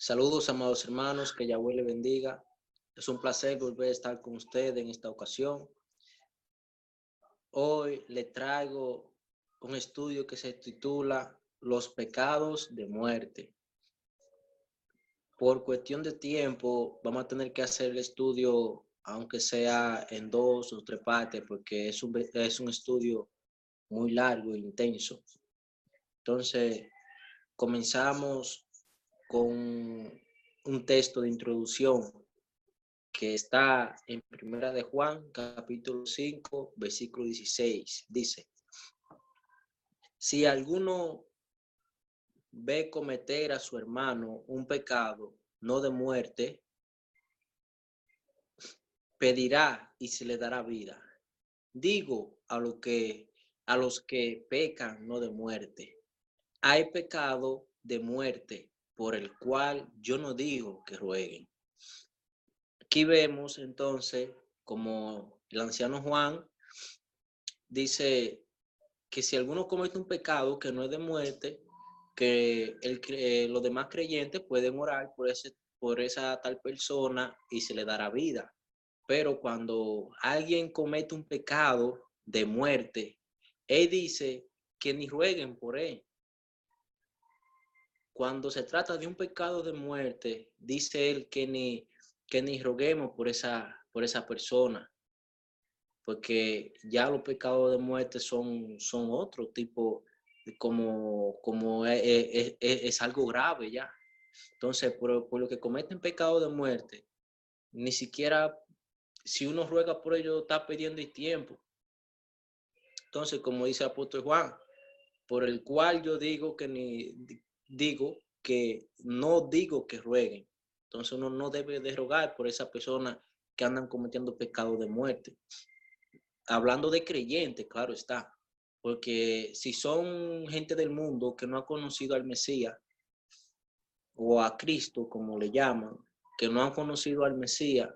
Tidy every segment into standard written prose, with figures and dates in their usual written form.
Saludos, amados hermanos, que Yahweh le bendiga. Es un placer volver a estar con ustedes en esta ocasión. Hoy le traigo un estudio que se titula Los pecados de muerte. Por cuestión de tiempo, vamos a tener que hacer el estudio, aunque sea en 2 o 3 partes, porque es un estudio muy largo e intenso. Entonces, comenzamos con un texto de introducción que está en Primera de Juan, capítulo 5, versículo 16. Dice, si alguno ve cometer a su hermano un pecado no de muerte, pedirá y se le dará vida. Digo a los que pecan no de muerte. Hay pecado de muerte por el cual yo no digo que rueguen. Aquí vemos entonces como el anciano Juan dice que si alguno comete un pecado que no es de muerte, que los demás creyentes pueden orar por esa tal persona y se le dará vida. Pero cuando alguien comete un pecado de muerte, él dice que ni rueguen por él. Cuando se trata de un pecado de muerte, dice él que ni roguemos por esa persona, porque ya los pecados de muerte son otro tipo, como es algo grave ya. Entonces, por lo que cometen pecado de muerte, ni siquiera si uno ruega por ello está pidiendo el tiempo. Entonces, como dice el apóstol Juan, por el cual yo digo que no digo que rueguen. Entonces uno no debe de rogar por esa persona que andan cometiendo pecados de muerte. Hablando de creyentes, claro está, porque si son gente del mundo que no ha conocido al Mesías o a Cristo, como le llaman, que no han conocido al Mesías,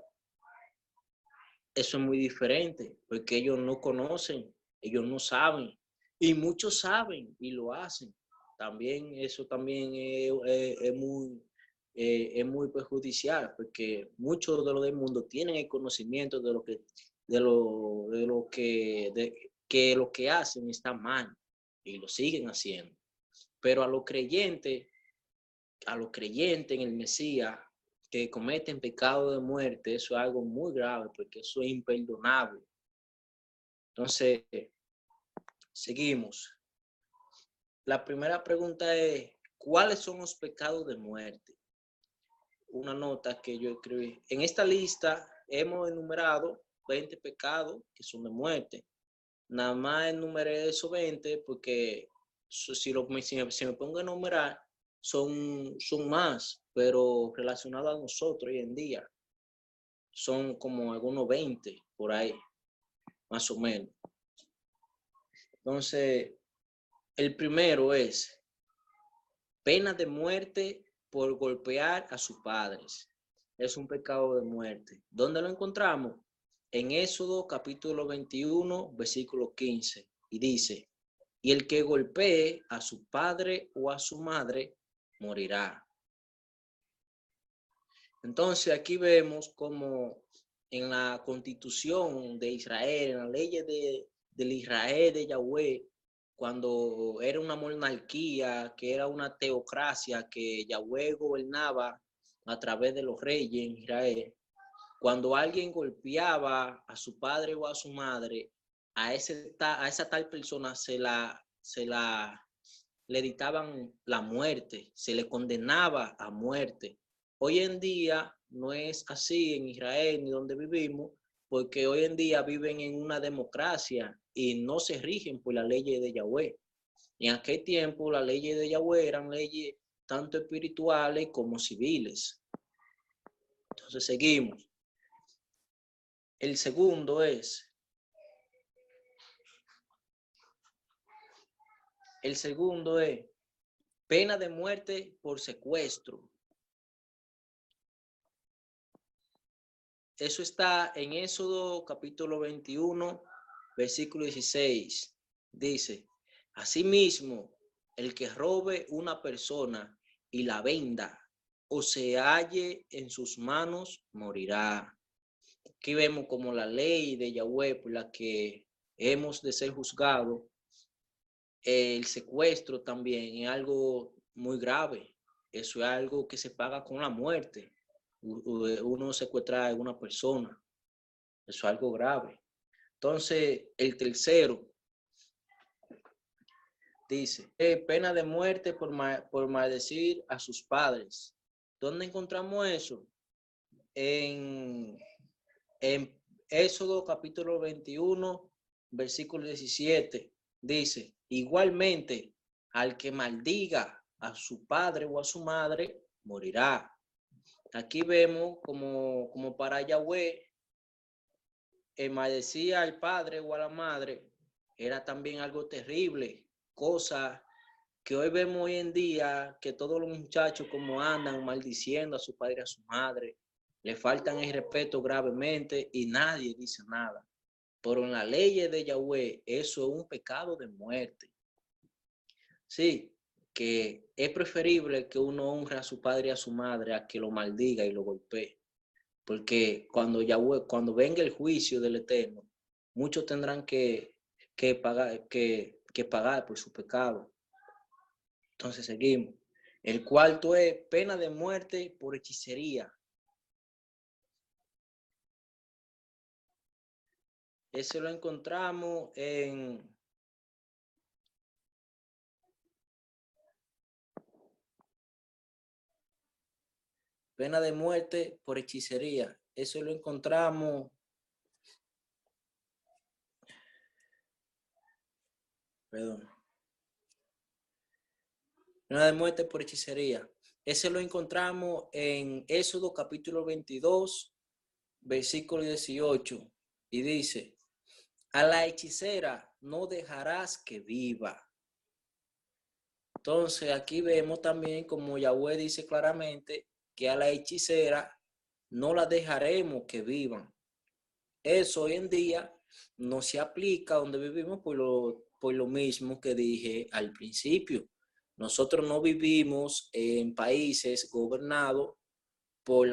eso es muy diferente, porque ellos no conocen, ellos no saben, y muchos saben y lo hacen. También eso también es muy perjudicial, porque muchos de los del mundo tienen el conocimiento de que lo que hacen está mal y lo siguen haciendo. Pero a los creyentes en el Mesías que cometen pecado de muerte, eso es algo muy grave, porque eso es imperdonable. Entonces, seguimos. La primera pregunta es, ¿cuáles son los pecados de muerte? Una nota que yo escribí. En esta lista hemos enumerado 20 pecados que son de muerte. Nada más enumeré esos 20 porque si me pongo a enumerar, son más, pero relacionados a nosotros hoy en día. Son como algunos 20 por ahí, más o menos. Entonces, el primero es pena de muerte por golpear a sus padres. Es un pecado de muerte. ¿Dónde lo encontramos? En Éxodo capítulo 21, versículo 15. Y dice, y el que golpee a su padre o a su madre morirá. Entonces aquí vemos como en la constitución de Israel, en las leyes del Israel de Yahweh, cuando era una monarquía, que era una teocracia, que Yahweh gobernaba a través de los reyes en Israel, cuando alguien golpeaba a su padre o a su madre, a esa tal persona le dictaban la muerte, se le condenaba a muerte. Hoy en día no es así en Israel ni donde vivimos, porque hoy en día viven en una democracia y no se rigen por las leyes de Yahweh. En aquel tiempo las leyes de Yahweh eran leyes tanto espirituales como civiles. Entonces seguimos. El segundo es pena de muerte por secuestro. Eso está en Éxodo capítulo 21, versículo 16. Dice, asimismo, el que robe una persona y la venda o se halle en sus manos, morirá. Aquí vemos como la ley de Yahweh por la que hemos de ser juzgados, el secuestro también es algo muy grave. Eso es algo que se paga con la muerte. Uno secuestra a una persona. Eso es algo grave. Entonces, el tercero dice, pena de muerte por maldecir a sus padres. ¿Dónde encontramos eso? En Éxodo capítulo 21, versículo 17, dice, igualmente, al que maldiga a su padre o a su madre, morirá. Aquí vemos como para Yahweh, maldecir al padre o a la madre era también algo terrible, cosa que hoy vemos hoy en día, que todos los muchachos como andan maldiciendo a su padre y a su madre, le faltan el respeto gravemente y nadie dice nada. Pero en la ley de Yahweh, eso es un pecado de muerte. Sí, que es preferible que uno honre a su padre y a su madre a que lo maldiga y lo golpee. Porque cuando Yahweh, cuando venga el juicio del Eterno, muchos tendrán que pagar por su pecado. Entonces seguimos. El cuarto es pena de muerte por hechicería. Ese lo encontramos en pena de muerte por hechicería. Eso lo encontramos, perdón, pena de muerte por hechicería. Ese lo encontramos en Éxodo capítulo 22, versículo 18. Y dice, a la hechicera no dejarás que viva. Entonces aquí vemos también como Yahweh dice claramente que a la hechicera no la dejaremos que vivan. Eso hoy en día no se aplica donde vivimos por lo mismo que dije al principio. Nosotros no vivimos en países gobernados por,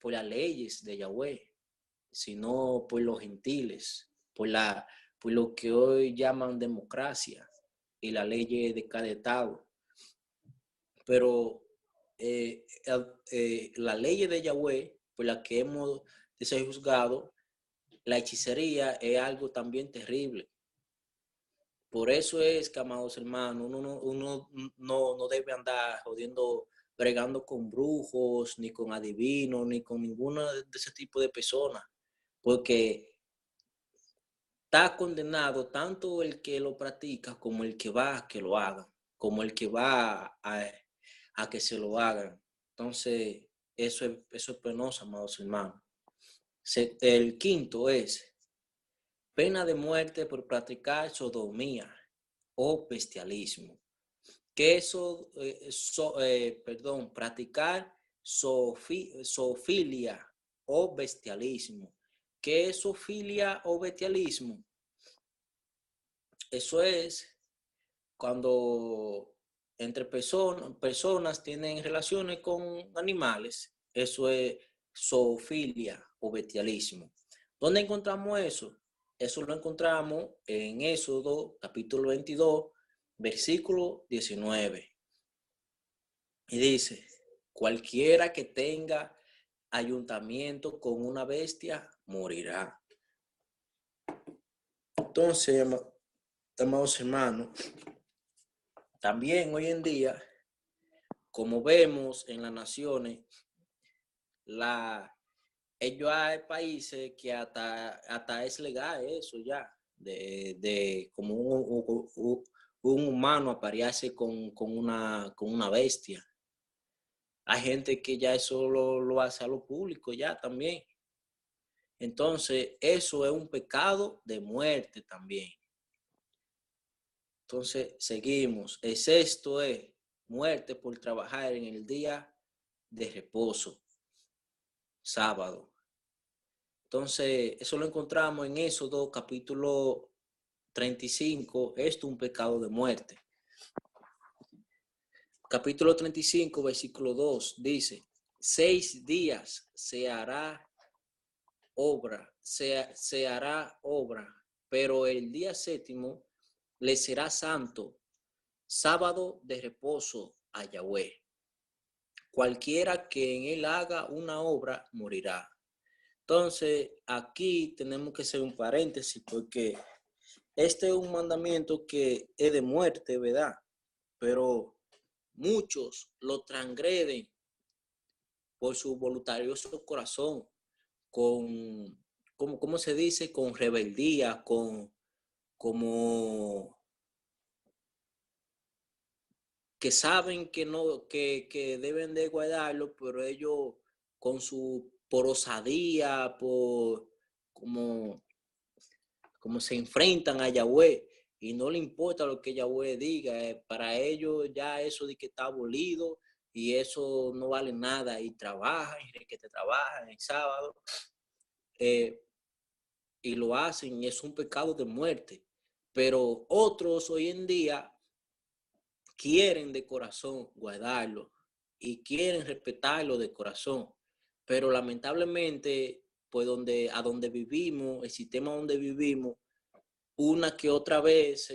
por las leyes de Yahweh, sino por los gentiles, por lo que hoy llaman democracia y la ley de cada estado. Pero la ley de Yahweh, por la que hemos de ser juzgados, la hechicería es algo también terrible. Por eso es que, amados hermanos, uno no debe andar jodiendo, bregando con brujos, ni con adivinos, ni con ninguno de ese tipo de personas, porque está condenado tanto el que lo practica como el que va a que lo haga, como el que va a que se lo hagan. Entonces, eso es penoso, amados hermanos. El quinto es pena de muerte por practicar sodomía o bestialismo. ¿Qué es practicar zoofilia o bestialismo? ¿Qué es zoofilia o bestialismo? Eso es cuando entre personas tienen relaciones con animales. Eso es zoofilia o bestialismo. ¿Dónde encontramos eso? Eso lo encontramos en Éxodo capítulo 22, versículo 19. Y dice, cualquiera que tenga ayuntamiento con una bestia morirá. Entonces, amados hermanos, también hoy en día, como vemos en las naciones, ellos hay países que hasta es legal eso ya, de como un humano aparearse con una bestia. Hay gente que ya eso lo hace a lo público ya también. Entonces, eso es un pecado de muerte también. Entonces, seguimos. El sexto es muerte por trabajar en el día de reposo, sábado. Entonces, eso lo encontramos en Éxodo capítulo 35. Esto es un pecado de muerte. capítulo 35, versículo 2, dice, 6 días se hará obra, se hará obra, pero el día séptimo le será santo, sábado de reposo a Yahweh. Cualquiera que en él haga una obra morirá. Entonces, aquí tenemos que hacer un paréntesis porque este es un mandamiento que es de muerte, ¿verdad? Pero muchos lo transgreden por su voluntarioso corazón, con, ¿cómo se dice? Con rebeldía, como que saben que no, que deben de guardarlo, pero ellos con por osadía, como, como se enfrentan a Yahweh y no le importa lo que Yahweh diga, para ellos ya eso de que está abolido y eso no vale nada y trabajan, y que te trabajan el sábado y lo hacen y es un pecado de muerte. Pero otros hoy en día quieren de corazón guardarlo y quieren respetarlo de corazón, pero lamentablemente, pues a donde vivimos, el sistema donde vivimos, una que otra vez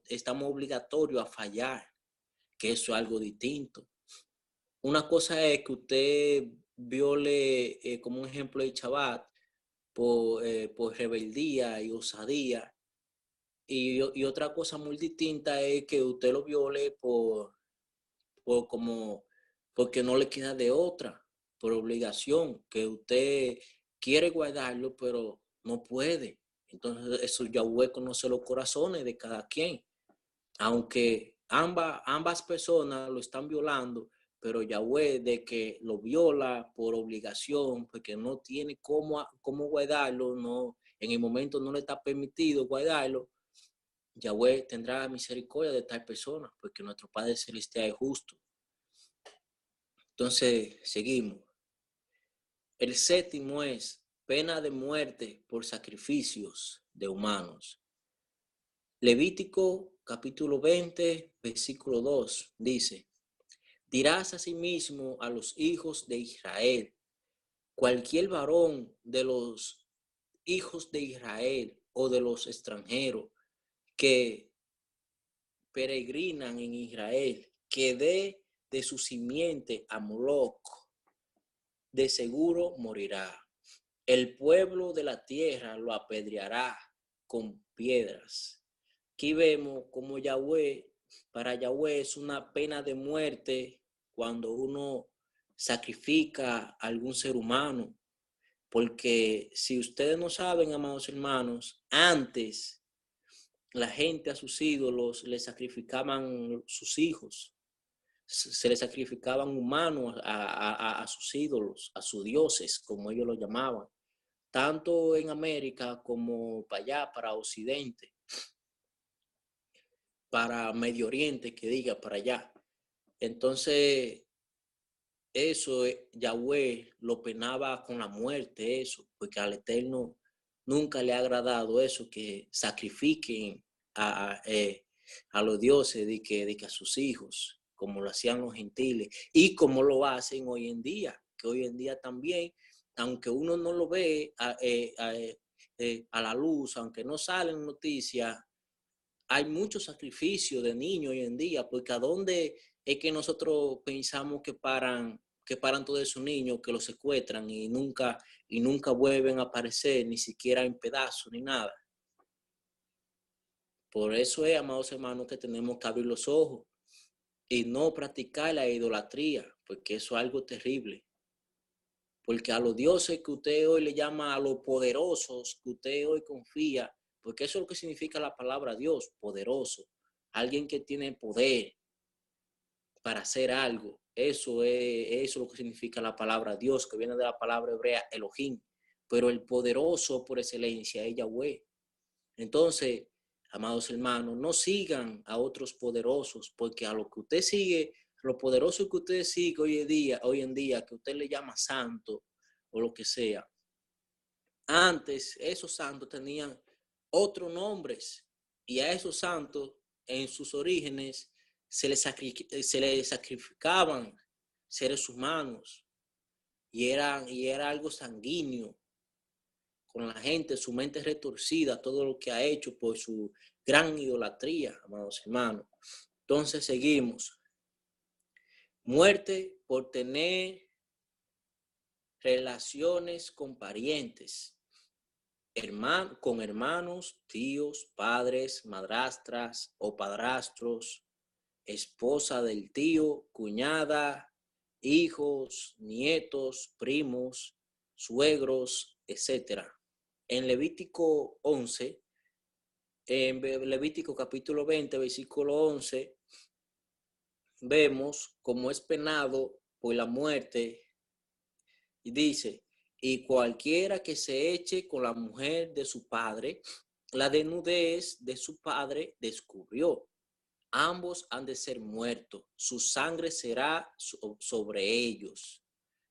estamos obligatorios a fallar, que eso es algo distinto. Una cosa es que usted viole, como un ejemplo de Shabbat, por rebeldía y osadía, y otra cosa muy distinta es que usted lo viole como, porque no le queda de otra, por obligación, que usted quiere guardarlo, pero no puede. Entonces, eso Yahweh conoce los corazones de cada quien. Aunque ambas personas lo están violando, pero Yahweh de que lo viola por obligación, porque no tiene cómo guardarlo, no, en el momento no le está permitido guardarlo, Yahweh tendrá misericordia de tal persona, porque nuestro Padre Celestial es justo. Entonces, seguimos. El séptimo es pena de muerte por sacrificios de humanos. Levítico capítulo 20, versículo 2 dice, dirás asimismo a los hijos de Israel, cualquier varón de los hijos de Israel o de los extranjeros que peregrinan en Israel, que dé de su simiente a Moloc, de seguro morirá. El pueblo de la tierra lo apedreará con piedras. Aquí vemos como para Yahweh es una pena de muerte cuando uno sacrifica a algún ser humano. Porque si ustedes no saben, amados hermanos, antes la gente a sus ídolos le sacrificaban sus hijos, se le sacrificaban humanos a sus ídolos, a sus dioses, como ellos lo llamaban, tanto en América como para allá, para Occidente, para Medio Oriente, que diga, para allá. Entonces, eso Yahweh lo penaba con la muerte, eso, porque al Eterno nunca le ha agradado eso, que sacrifiquen a los dioses de que a sus hijos, como lo hacían los gentiles, y como lo hacen hoy en día, que hoy en día también, aunque uno no lo ve a la luz, aunque no salen noticias, hay mucho sacrificio de niños hoy en día, porque a dónde es que nosotros pensamos que paran todos esos niños, que los secuestran y nunca vuelven a aparecer, ni siquiera en pedazos ni nada. Por eso es, amados hermanos, que tenemos que abrir los ojos y no practicar la idolatría, porque eso es algo terrible. Porque a los dioses que usted hoy le llama, a los poderosos que usted hoy confía, porque eso es lo que significa la palabra Dios, poderoso. Alguien que tiene poder para hacer algo. Eso es lo que significa la palabra Dios, que viene de la palabra hebrea Elohim. Pero el poderoso por excelencia es Yahweh. Entonces, amados hermanos, no sigan a otros poderosos, porque a lo que usted sigue, lo poderoso que usted sigue hoy en día, que usted le llama santo o lo que sea, antes esos santos tenían otros nombres y a esos santos en sus orígenes se le sacrificaban seres humanos y era algo sanguíneo con la gente, su mente retorcida, todo lo que ha hecho por su gran idolatría, amados hermanos. Entonces seguimos. Muerte por tener relaciones con parientes, con hermanos, tíos, padres, madrastras o padrastros, esposa del tío, cuñada, hijos, nietos, primos, suegros, etc. En Levítico 11, en Levítico capítulo 20, versículo 11, vemos cómo es penado por la muerte. Y dice, y cualquiera que se eche con la mujer de su padre, la desnudez de su padre descubrió. Ambos han de ser muertos, su sangre será sobre ellos.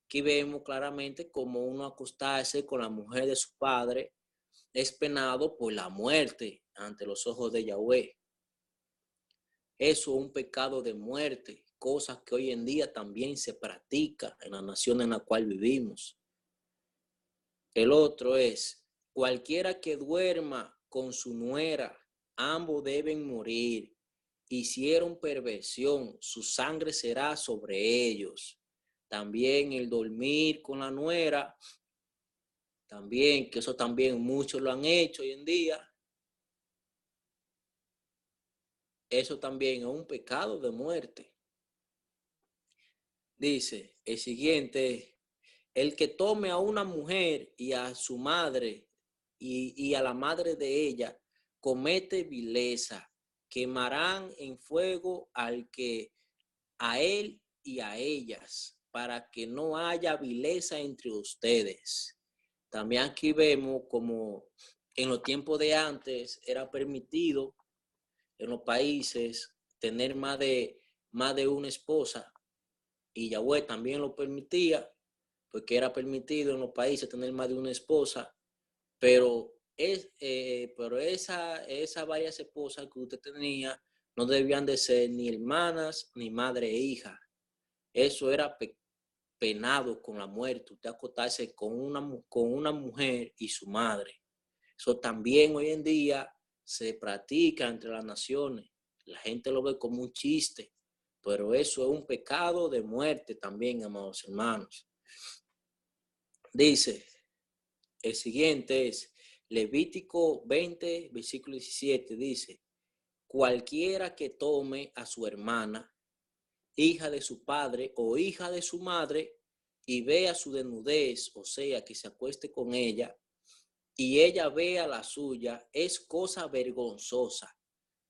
Aquí vemos claramente como uno acostarse con la mujer de su padre es penado por la muerte ante los ojos de Yahweh. Eso es un pecado de muerte, cosa que hoy en día también se practica en la nación en la cual vivimos. El otro es, cualquiera que duerma con su nuera, ambos deben morir. Hicieron perversión, su sangre será sobre ellos. También el dormir con la nuera, también, que eso también muchos lo han hecho hoy en día. Eso también es un pecado de muerte. Dice el siguiente, el que tome a una mujer y a su madre y a la madre de ella, comete vileza, quemarán en fuego a él y a ellas, para que no haya vileza entre ustedes. También aquí vemos como en los tiempos de antes era permitido en los países tener más de una esposa, y Yahweh también lo permitía, porque era permitido en los países tener más de una esposa, pero esas varias esposas que usted tenía no debían de ser ni hermanas ni madre e hija. Eso era penado con la muerte, usted acostarse con una mujer y su madre. Eso también hoy en día se practica entre las naciones. La gente lo ve como un chiste, pero eso es un pecado de muerte también, amados hermanos. Dice, el siguiente es Levítico 20, versículo 17, dice, cualquiera que tome a su hermana, hija de su padre o hija de su madre, y vea su desnudez, o sea, que se acueste con ella, y ella vea la suya, es cosa vergonzosa.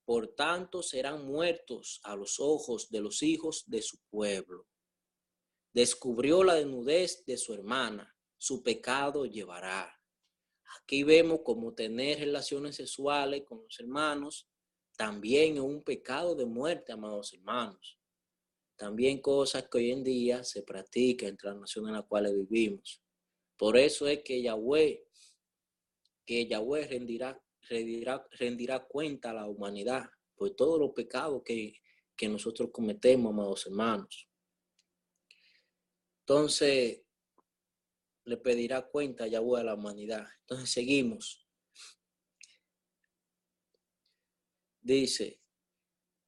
Por tanto, serán muertos a los ojos de los hijos de su pueblo. Descubrió la desnudez de su hermana, su pecado llevará. Aquí vemos cómo tener relaciones sexuales con los hermanos también es un pecado de muerte, amados hermanos. También cosas que hoy en día se practican entre las naciones en las cuales vivimos. Por eso es que Yahweh rendirá cuenta a la humanidad por todos los pecados que nosotros cometemos, amados hermanos. Entonces, le pedirá cuenta a Yahweh a la humanidad. Entonces, seguimos. Dice,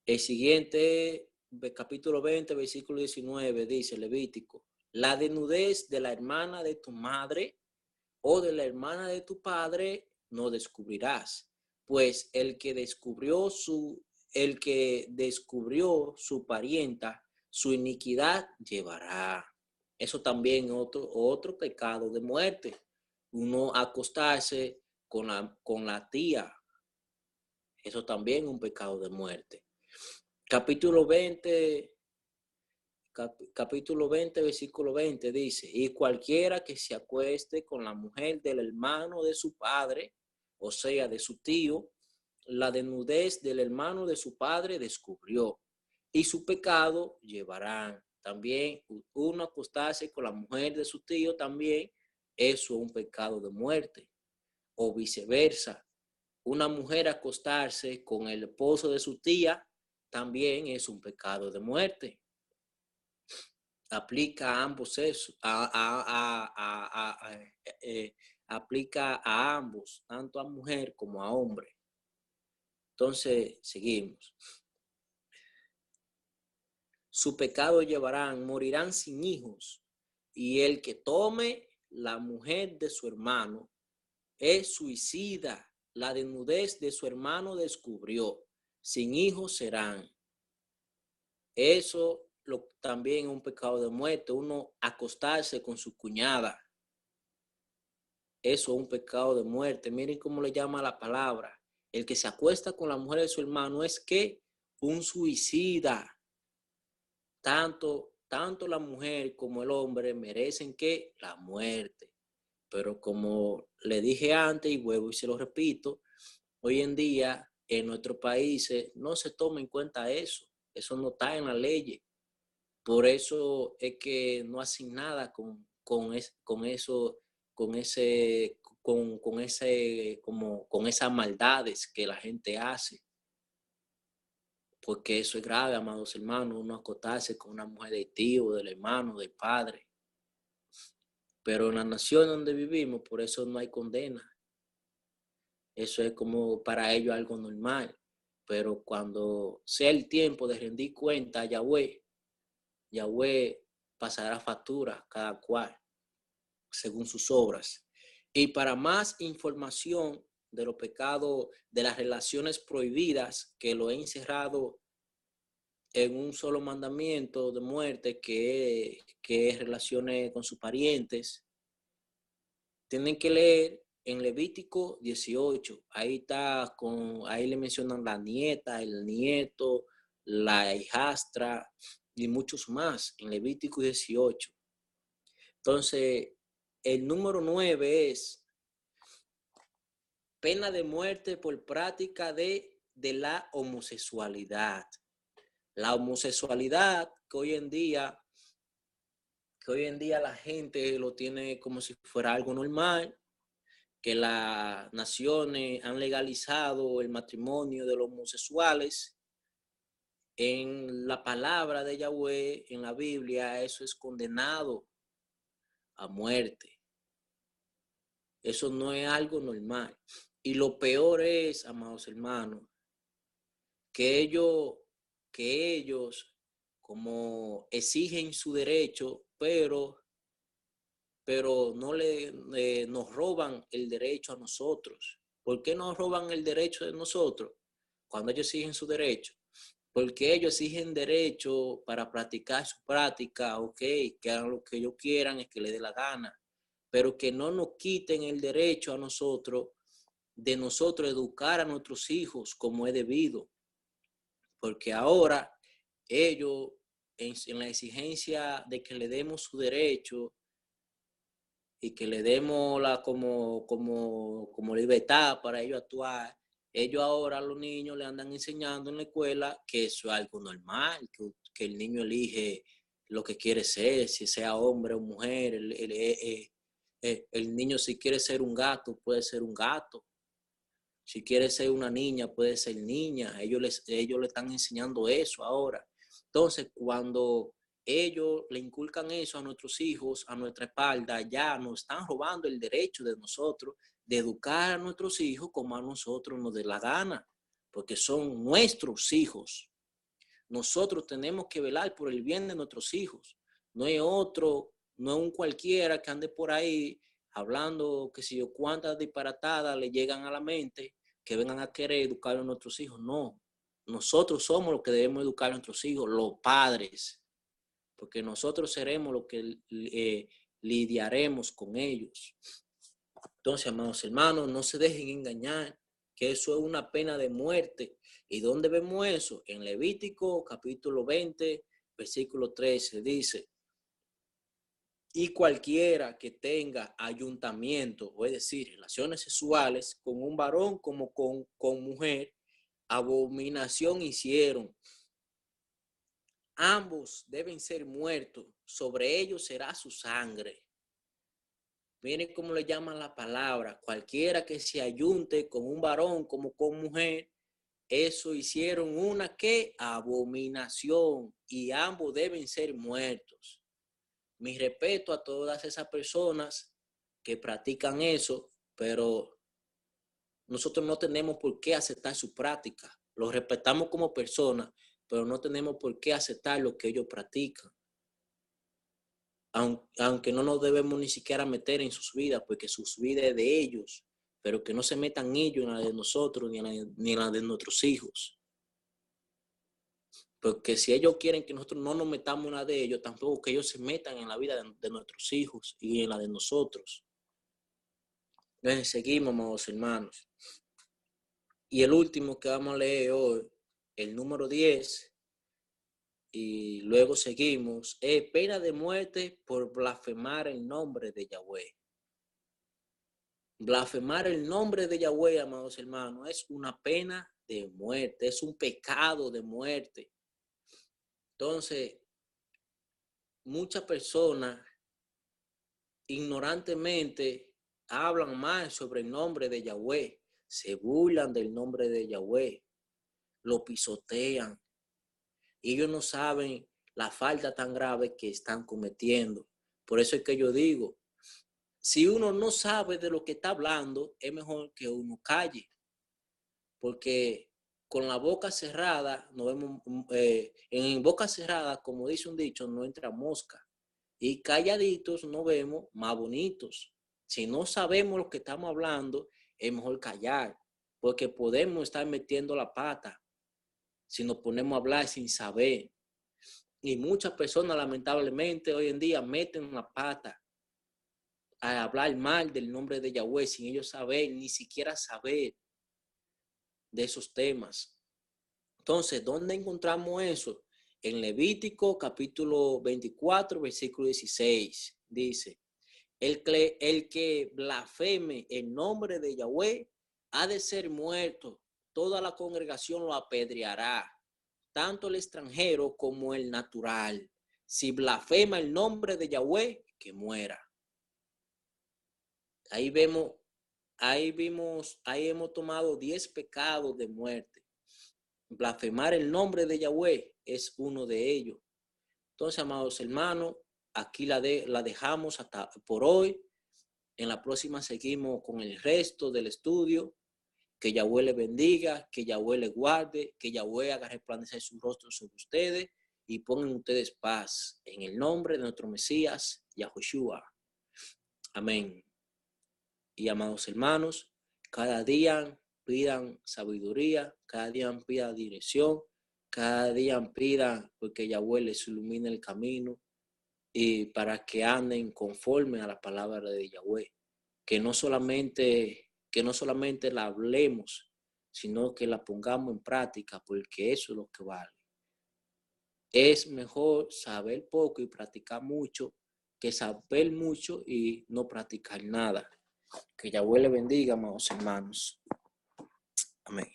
el siguiente, capítulo 20, versículo 19, dice Levítico, la desnudez de la hermana de tu madre o de la hermana de tu padre no descubrirás, pues el que descubrió su parienta, su iniquidad llevará. Eso también es otro pecado de muerte. Uno acostarse con la tía. Eso también es un pecado de muerte. Capítulo 20, versículo 20 dice, y cualquiera que se acueste con la mujer del hermano de su padre, o sea, de su tío, la desnudez del hermano de su padre descubrió, y su pecado llevarán. También uno acostarse con la mujer de su tío también, eso es un pecado de muerte, o viceversa. una mujer acostarse con el esposo de su tía también es un pecado de muerte. Aplica a ambos eso, aplica a ambos, tanto a mujer como a hombre. Entonces, seguimos. Su pecado llevarán, morirán sin hijos, y el que tome la mujer de su hermano es suicida. La desnudez de su hermano descubrió. Sin hijos serán. Eso también es un pecado de muerte. Uno acostarse con su cuñada. Eso es un pecado de muerte. Miren cómo le llama la palabra. El que se acuesta con la mujer de su hermano es que un suicida. Tanto la mujer como el hombre merecen que la muerte. Pero como le dije antes y vuelvo y se lo repito, hoy en día en nuestros países no se toma en cuenta eso. Eso no está en la ley. Por eso es que no hacen nada con esas maldades que la gente hace. Porque eso es grave, amados hermanos, uno acostarse con una mujer del tío, del hermano, del padre. Pero en la nación donde vivimos, por eso no hay condena. Eso es como para ellos algo normal. Pero cuando sea el tiempo de rendir cuenta a Yahweh pasará factura cada cual según sus obras. Y para más información de los pecados, de las relaciones prohibidas, que lo he encerrado en un solo mandamiento de muerte, que es relaciones con sus parientes, tienen que leer en Levítico 18. Ahí le mencionan la nieta, el nieto, la hijastra y muchos más en Levítico 18. Entonces, el número 9 es pena de muerte por práctica de la homosexualidad. La homosexualidad que hoy en día la gente lo tiene como si fuera algo normal, que las naciones han legalizado el matrimonio de los homosexuales. En la palabra de Yahweh, en la Biblia, eso es condenado a muerte. Eso no es algo normal. Y lo peor es, amados hermanos, que ellos como exigen su derecho, pero no nos roban el derecho a nosotros. ¿Por qué nos roban el derecho de nosotros cuando ellos exigen su derecho? Porque ellos exigen derecho para practicar su práctica, ok, que hagan lo que ellos quieran y que les dé la gana, pero que no nos quiten el derecho a nosotros de nosotros educar a nuestros hijos como es debido. Porque ahora ellos, en la exigencia de que le demos su derecho y que le demos como libertad para ellos actuar, ellos ahora a los niños le andan enseñando en la escuela que eso es algo normal, que el niño elige lo que quiere ser, si sea hombre o mujer. El niño, si quiere ser un gato, puede ser un gato. Si quiere ser una niña, puede ser niña. Ellos le están enseñando eso ahora. Entonces, cuando ellos le inculcan eso a nuestros hijos, a nuestra espalda, ya nos están robando el derecho de nosotros de educar a nuestros hijos como a nosotros nos dé la gana, porque son nuestros hijos. Nosotros tenemos que velar por el bien de nuestros hijos. No es un cualquiera que ande por ahí hablando que si yo cuántas disparatadas le llegan a la mente que vengan a querer educar a nuestros hijos. No, nosotros somos los que debemos educar a nuestros hijos, los padres, porque nosotros seremos los que lidiaremos con ellos. Entonces, amados hermanos, no se dejen engañar, que eso es una pena de muerte. ¿Y dónde vemos eso? En Levítico capítulo 20, versículo 13, dice: y cualquiera que tenga ayuntamiento, o es decir, relaciones sexuales con un varón como con mujer, abominación hicieron. Ambos deben ser muertos, sobre ellos será su sangre. Miren cómo le llaman la palabra. Cualquiera que se ayunte con un varón como con mujer, eso hicieron una ¿qué? Abominación, y ambos deben ser muertos. Mi respeto a todas esas personas que practican eso, pero nosotros no tenemos por qué aceptar su práctica. Los respetamos como personas, pero no tenemos por qué aceptar lo que ellos practican. Aunque no nos debemos ni siquiera meter en sus vidas, porque sus vidas es de ellos, pero que no se metan ellos en la de nosotros ni en la de nuestros hijos. Porque si ellos quieren que nosotros no nos metamos en la de ellos, tampoco que ellos se metan en la vida de nuestros hijos y en la de nosotros. Entonces seguimos, amados hermanos. Y el último que vamos a leer hoy, el número 10, y luego seguimos, es pena de muerte por blasfemar el nombre de Yahweh. Blasfemar el nombre de Yahweh, amados hermanos, es una pena de muerte, es un pecado de muerte. Entonces, muchas personas ignorantemente hablan mal sobre el nombre de Yahweh, se burlan del nombre de Yahweh, lo pisotean. Ellos no saben la falta tan grave que están cometiendo. Por eso es que yo digo, si uno no sabe de lo que está hablando, es mejor que uno calle, porque con la boca cerrada, no vemos, en boca cerrada, como dice un dicho, no entra mosca. Y calladitos nos vemos más bonitos. Si no sabemos lo que estamos hablando, es mejor callar, porque podemos estar metiendo la pata si nos ponemos a hablar sin saber. Y muchas personas, lamentablemente, hoy en día meten la pata a hablar mal del nombre de Yahweh sin ellos saber, ni siquiera saber de esos temas. Entonces, ¿dónde encontramos eso? En Levítico capítulo 24, versículo 16, dice, el que blasfeme el nombre de Yahweh ha de ser muerto. Toda la congregación lo apedreará, tanto el extranjero como el natural. Si blasfema el nombre de Yahweh, que muera. Ahí hemos tomado 10 pecados de muerte. Blasfemar el nombre de Yahweh es uno de ellos. Entonces, amados hermanos, aquí la dejamos hasta por hoy. En la próxima seguimos con el resto del estudio. Que Yahweh les bendiga, que Yahweh les guarde, que Yahweh haga resplandecer su rostro sobre ustedes y pongan ustedes paz. En el nombre de nuestro Mesías, Yahushua. Amén. Y amados hermanos, cada día pidan sabiduría, cada día pidan dirección, cada día pidan porque Yahweh les ilumine el camino y para que anden conforme a la palabra de Yahweh. Que no solamente la hablemos, sino que la pongamos en práctica, porque eso es lo que vale. Es mejor saber poco y practicar mucho que saber mucho y no practicar nada. Que Yahweh le bendiga, amados hermanos. Amén.